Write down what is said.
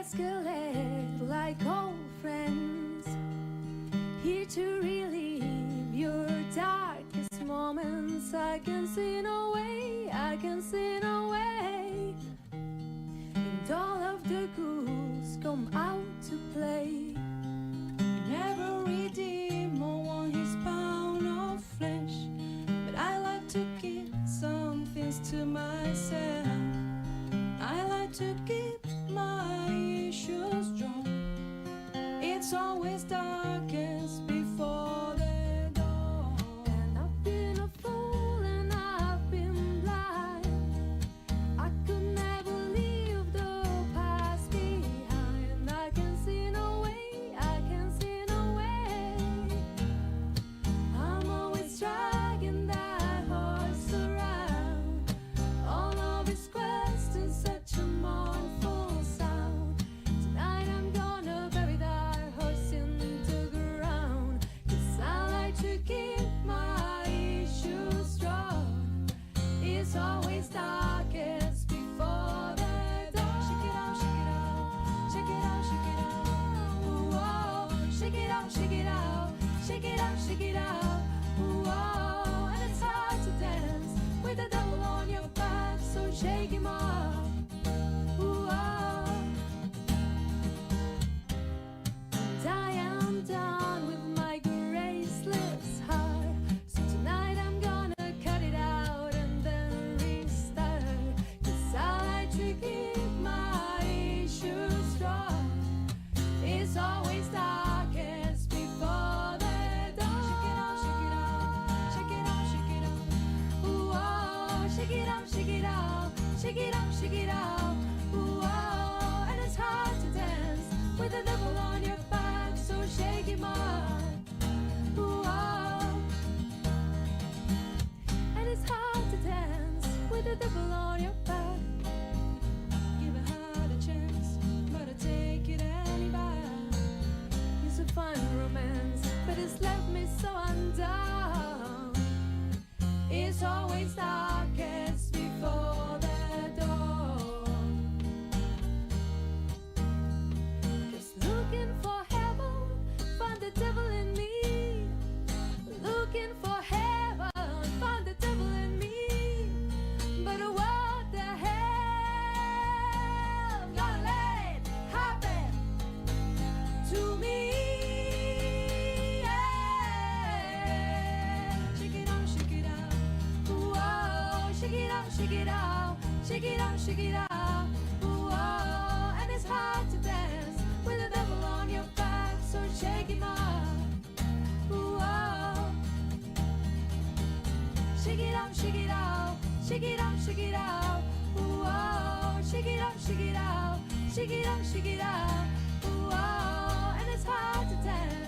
escalate like old friends, here to relieve your darkest moments. I can see no way, I can see no way, and all of the ghouls come out to play. Never redeem or want his pound of flesh, but I like to keep some things to myself. I like to keep my issues strong. It's always darkest before the dawn. And I've been a fool and I've been blind. I could never leave the past behind. I can see no way, I can see no way. I'm always dragging that horse around. All of his questions, such a mournful sound. Tonight I'm gonna bury that horse in the ground. 'Cause I like to keep my issues strong. It's always darkest before the dawn. Shake it out, shake it out, shake it out, shake it out. Whoa, shake it out, shake it out, shake it out, shake it out. Whoa, and it's hard to dance with the devil on your back, so shake him off. Whoa, and I am done with my graceless heart, so tonight I'm gonna cut it out and then restart. 'Cause I like to keep my issues strong. It's always darkest before the dawn. Shake it out, shake it out, shake it out, shake it out. Whoa, shake it out, shake it out, shake it out, shake it out. Whoa, and it's hard to dance with the devil on your back, so shake him off. Whoa, and it's hard to dance with the devil on your back. Give a heart a chance, but I take it anyway. It's a fun romance, but it's left me so undone. It's always darkest before the dawn. 'Cause looking for heaven, find the devil in me. Looking for heaven, find the devil in me. But what the hell? Gonna let it happen to me. Yeah. Shake it out, shake it out. Whoa, shake it out, shake it out, shake it out, shake it out. Whoa, and it's hard to dance with the devil on your back, so shake him off. Whoa, shake it out, shake it out, shake it out, shake it out. Whoa, shake it out, shake it out, shake it out, shake it out. Whoa, and it's hard to dance